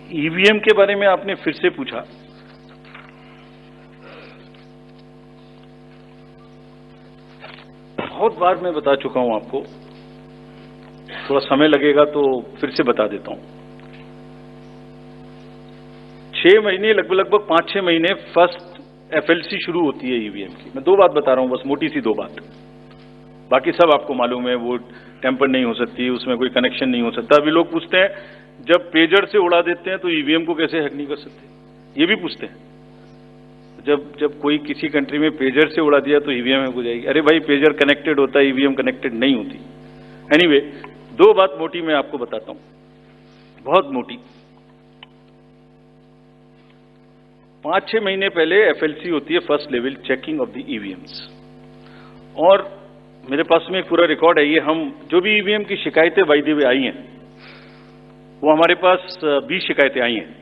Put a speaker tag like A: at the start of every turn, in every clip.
A: EVM के बारे में आपने फिर से पूछा। बहुत बार मैं बता चुका हूं आपको, थोड़ा समय लगेगा तो फिर से बता देता हूं। 6 महीने लगभग 5-6 महीने फर्स्ट एफएलसी शुरू होती है ईवीएम की। मैं 2 बात बता रहा हूं, बस मोटी सी 2 बात, बाकी सब आपको मालूम है। वो टेम्पर नहीं हो सकती, उसमें कोई कनेक्शन नहीं हो सकता। अभी लोग पूछते हैं जब पेजर से उड़ा देते हैं तो ईवीएम को कैसे हैक नहीं कर सकते, ये भी पूछते हैं। जब कोई किसी कंट्री में पेजर से उड़ा दिया तो ईवीएम हैक हो जाएगी। अरे भाई, पेजर कनेक्टेड होता है, ईवीएम कनेक्टेड नहीं होती। एनीवे, 2 बात मोटी मैं आपको बताता हूं, बहुत मोटी। 5-6 महीने पहले एफएलसी होती है, first level checking of the EVMs, और मेरे पास में एक पूरा रिकॉर्ड है। ये हम जो भी ईवीएम की शिकायतें बाय द वे आई हैं, वो हमारे पास 20 शिकायतें आई हैं।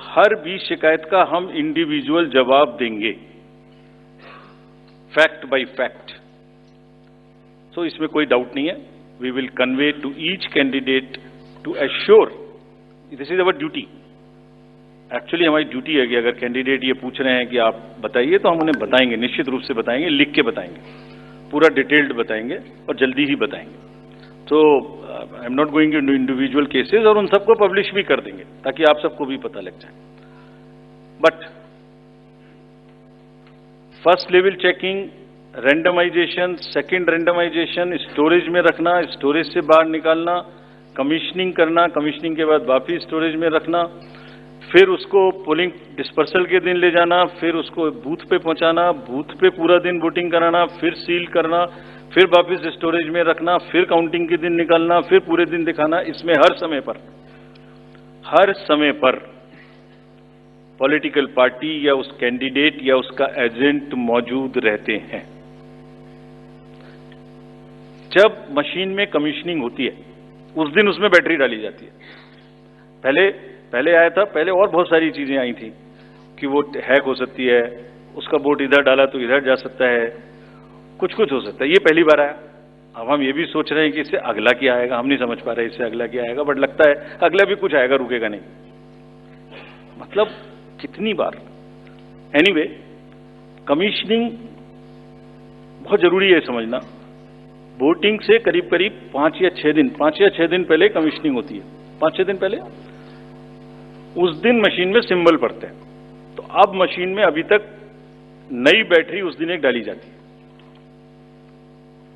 A: हर 20 शिकायत का हम इंडिविजुअल जवाब देंगे, फैक्ट बाय फैक्ट। सो इसमें कोई डाउट नहीं है। We will convey to each candidate to assure, this is our duty. Actually हमारी ड्यूटी है कि अगर कैंडिडेट ये पूछ रहे हैं कि आप बताइए, तो हम उन्हें बताएंगे, निश्चित रूप से बताएंगे, लिख के बताएंगे, पूरा डिटेल्ड बताएंगे और जल्दी ही बताएंगे। तो I am not going into individual cases, और उन सबको पब्लिश भी कर देंगे ताकि आप सबको भी पता लग जाए। But first level checking, randomization, second randomization, storage में रखना, स्टोरेज से बाहर निकालना, कमीशनिंग करना, कमीशनिंग के बाद वापिस स्टोरेज में रखना, फिर उसको पोलिंग डिस्पर्सल के दिन ले जाना, फिर उसको बूथ पे पहुंचाना, बूथ पे पूरा दिन वोटिंग कराना, फिर सील करना, फिर वापस स्टोरेज में रखना, फिर काउंटिंग के दिन निकालना, फिर पूरे दिन दिखाना। इसमें हर समय पर पॉलिटिकल पार्टी या उस कैंडिडेट या उसका एजेंट मौजूद रहते हैं। जब मशीन में कमीशनिंग होती है, उस दिन उसमें बैटरी डाली जाती है। पहले आया था, पहले और बहुत सारी चीजें आई थी कि वो हैक हो सकती है, उसका वोट इधर डाला तो इधर जा सकता है, कुछ हो सकता है। ये पहली बार आया। अब हम ये भी सोच रहे हैं कि इससे अगला क्या आएगा, हम नहीं समझ पा रहे इससे अगला क्या आएगा, बट लगता है अगला भी कुछ आएगा, रुकेगा नहीं। मतलब कितनी बार। एनीवे, कमीशनिंग बहुत जरूरी है समझना। वोटिंग से करीब 5 या 6 दिन पहले कमीशनिंग होती है। 5-6 दिन पहले उस दिन मशीन में सिंबल पड़ते हैं। तो अब मशीन में अभी तक नई बैटरी उस दिन एक डाली जाती है,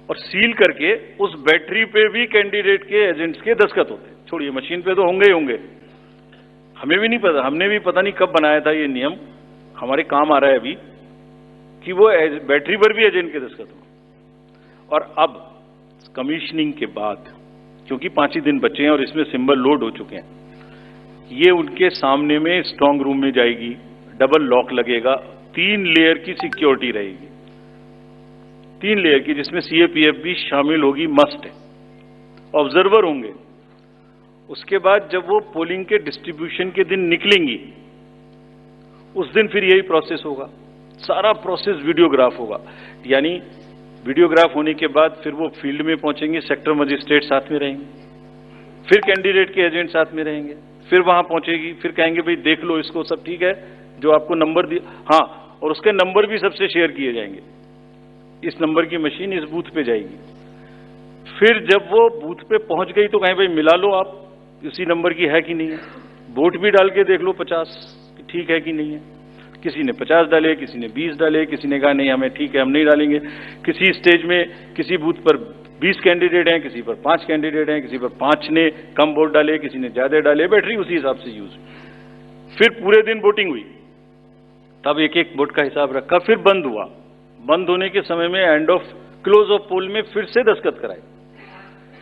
A: और सील करके उस बैटरी पे भी कैंडिडेट के एजेंट्स के दस्तखत होते हैं। छोड़िए, मशीन पे तो होंगे ही होंगे, हमें भी नहीं पता, हमने भी पता नहीं कब बनाया था ये नियम, हमारे काम आ रहा है अभी कि वो बैटरी पर भी एजेंट के दस्तखत हो। और अब कमीशनिंग के बाद, क्योंकि 5 ही दिन बचे हैं और इसमें सिंबल लोड हो चुके हैं, ये उनके सामने में स्ट्रांग रूम में जाएगी, डबल लॉक लगेगा, 3 लेयर की सिक्योरिटी रहेगी, 3 लेयर की, जिसमें सीएपीएफ भी शामिल होगी, मस्ट है। ऑब्जर्वर होंगे। उसके बाद जब वो पोलिंग के डिस्ट्रीब्यूशन के दिन निकलेंगी, उस दिन फिर यही प्रोसेस होगा, सारा प्रोसेस वीडियोग्राफ होगा। यानी वीडियोग्राफ होने के बाद फिर वो फील्ड में पहुंचेंगे, सेक्टर मजिस्ट्रेट साथ में रहेंगे, फिर कैंडिडेट के एजेंट साथ में रहेंगे, फिर वहां पहुंचेगी, फिर कहेंगे भाई देख लो इसको, सब ठीक है, जो आपको नंबर दिया, हाँ, और उसके नंबर भी सबसे शेयर किए जाएंगे। इस नंबर की मशीन इस बूथ पे जाएगी। फिर जब वो बूथ पे पहुंच गई तो कहें भाई मिला लो आप, उसी नंबर की है कि नहीं है, वोट भी डाल के देख लो 50 ठीक है कि नहीं है। किसी ने 50 डाले, किसी ने 20 डाले, किसी ने कहा नहीं हमें ठीक है, हम नहीं डालेंगे। किसी स्टेज में किसी बूथ पर 20 कैंडिडेट हैं, किसी पर 5 कैंडिडेट हैं, किसी पर 5 ने कम वोट डाले, किसी ने ज्यादा डाले, बैटरी उसी हिसाब से यूज हुई। फिर पूरे दिन वोटिंग हुई, तब एक एक वोट का हिसाब रखा, फिर बंद हुआ। बंद होने के समय में एंड ऑफ क्लोज ऑफ पोल में फिर से दस्तखत कराए,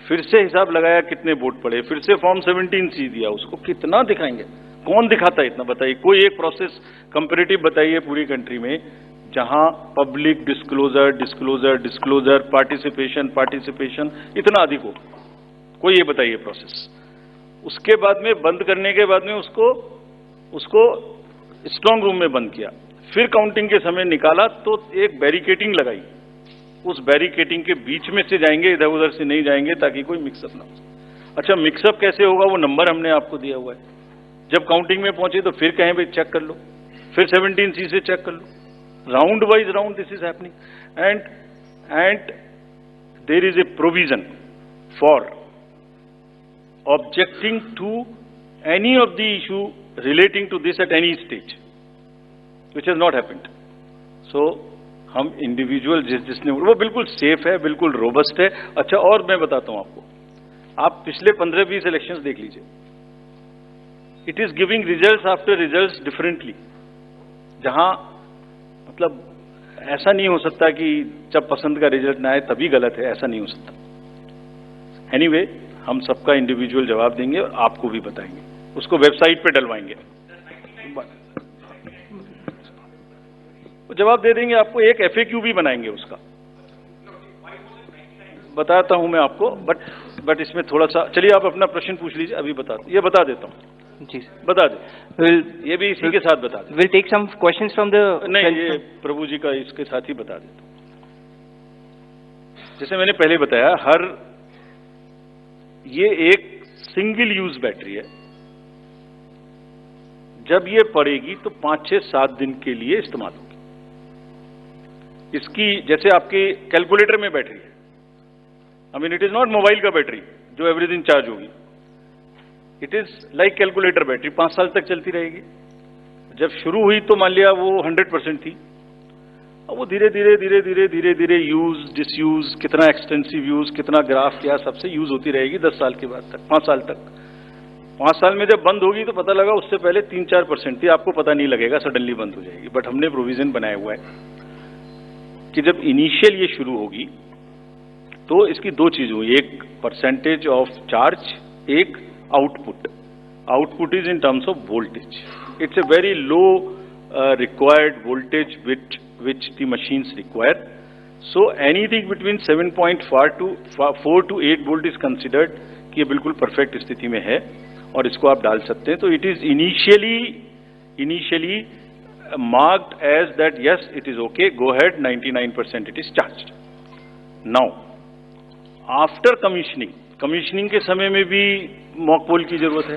A: फिर से हिसाब लगाया कितने वोट पड़े, फिर से फॉर्म 17C दिया। उसको कितना दिखाएंगे, कौन दिखाता है इतना, बताइए। कोई एक प्रोसेस कंपैरेटिव बताइए पूरी कंट्री में जहां पब्लिक डिस्क्लोजर, पार्टिसिपेशन इतना अधिक हो, कोई ये बताइए प्रोसेस। उसके बाद में बंद करने के बाद में उसको स्ट्रांग रूम में बंद किया, फिर काउंटिंग के समय निकाला तो एक बैरिकेटिंग लगाई, उस बैरिकेटिंग के बीच में से जाएंगे, इधर उधर से नहीं जाएंगे ताकि कोई मिक्सअप ना हो। अच्छा, मिक्सअप कैसे होगा, वो नंबर हमने आपको दिया हुआ है, जब काउंटिंग में पहुंचे तो फिर कहें भाई चेक कर लो, फिर 17C से चेक कर लो, round wise round this is happening and there is a provision for objecting to any of the issue relating to this at any stage which has not happened. So हम individual जिसने वो बिल्कुल safe है, बिल्कुल robust है। अच्छा, और मैं बताता हूं आपको, आप पिछले 15-20 इलेक्शंस देख लीजिए, it is giving results after results differently. जहां मतलब ऐसा नहीं हो सकता कि जब पसंद का रिजल्ट ना आए तभी गलत है, ऐसा नहीं हो सकता। एनीवे, हम सबका इंडिविजुअल जवाब देंगे और आपको भी बताएंगे, उसको वेबसाइट पे डलवाएंगे, जवाब दे देंगे आपको। एक FAQ भी बनाएंगे उसका, बताता हूं मैं आपको। बट इसमें थोड़ा सा, चलिए आप अपना प्रश्न पूछ लीजिए, अभी ये बता देता हूं जी, बता दे। ये भी इसी के साथ बता दे।
B: Will take some questions from the,
A: नहीं, ये प्रभु जी का इसके साथ ही बता देता हूं। जैसे मैंने पहले बताया, ये एक सिंगल यूज बैटरी है। जब ये पड़ेगी तो 5, 6, 7 दिन के लिए इस्तेमाल होगी। इसकी जैसे आपके कैलकुलेटर में बैटरी है, I mean it is not mobile का बैटरी जो एवरी दिन चार्ज होगी, it is like calculator battery, 5 साल तक चलती रहेगी। जब शुरू हुई तो मान लिया वो 100% थी, अब वो धीरे धीरे यूज डिसयूज, कितना एक्सटेंसिव यूज, कितना ग्राफ, क्या सबसे यूज होती रहेगी 10 साल के बाद तक, 5 साल तक। 5 साल में जब बंद होगी तो पता लगा उससे पहले 3-4% थी, आपको पता नहीं लगेगा, सडनली बंद हो जाएगी। बट हमने प्रोविजन बनाया हुआ है कि जब इनिशियल ये शुरू होगी तो इसकी 2 चीज हुई, एक परसेंटेज ऑफ चार्ज, एक output. Output is in terms of voltage, it's a very low required voltage which the machines require. So anything between 7.4 to 8 volt is considered कि ये बिल्कुल परफेक्ट स्थिति में है और इसको आप डाल सकते हैं। तो it is initially marked as that yes it is okay, go ahead, 99% it is charged. Now after commissioning के समय में भी मॉक पोल की जरूरत है,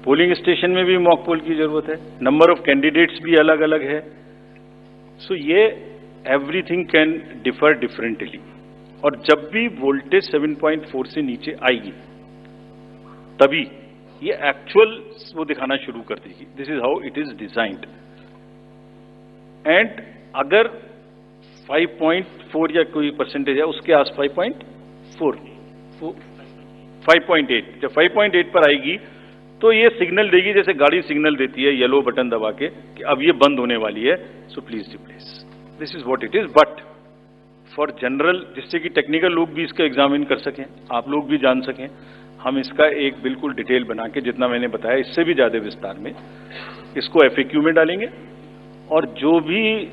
A: पोलिंग स्टेशन में भी मॉक पोल की जरूरत है, नंबर ऑफ कैंडिडेट्स भी अलग अलग है। सो ये एवरीथिंग कैन डिफर डिफरेंटली, और जब भी वोल्टेज 7.4 से नीचे आएगी तभी ये एक्चुअल वो दिखाना शुरू कर देगी। This is how it is designed. And अगर 5.4 या कोई परसेंटेज है उसके आस 5.8, जब 5.8 पर आएगी तो ये सिग्नल देगी, जैसे गाड़ी सिग्नल देती है येलो बटन दबा के कि अब ये बंद होने वाली है, so please replace. This is what it is. But for general, जिससे कि टेक्निकल लोग भी इसका एग्जामिन कर सकें, आप लोग भी जान सकें, हम इसका एक बिल्कुल डिटेल बना के, जितना मैंने बताया इससे भी ज्यादा विस्तार में, इसको FAQ में डालेंगे। और जो भी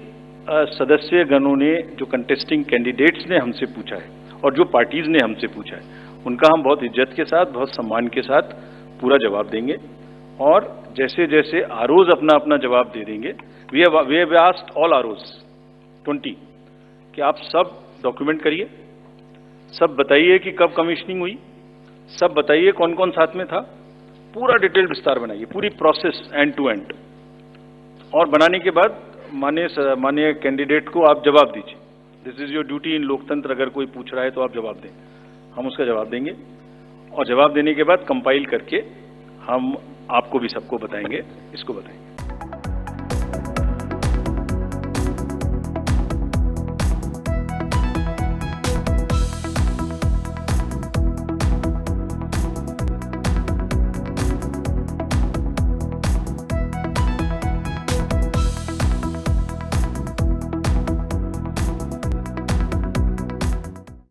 A: सदस्य गणों ने, जो कंटेस्टिंग कैंडिडेट्स ने हमसे पूछा है और जो पार्टीज ने हमसे पूछा है, उनका हम बहुत इज्जत के साथ, बहुत सम्मान के साथ पूरा जवाब देंगे। और जैसे जैसे आरओज अपना अपना जवाब दे देंगे, we have asked all ROs 20 कि आप सब डॉक्यूमेंट करिए, सब बताइए कि कब कमीशनिंग हुई, सब बताइए कौन कौन साथ में था, पूरा डिटेल विस्तार बनाइए, पूरी प्रोसेस एंड टू एंड। और बनाने के बाद माननीय कैंडिडेट को आप जवाब दीजिए। दिस इज योर ड्यूटी इन लोकतंत्र। अगर कोई पूछ रहा है तो आप जवाब दें, हम उसका जवाब देंगे। और जवाब देने के बाद कंपाइल करके हम आपको भी सबको बताएंगे, इसको बताएंगे।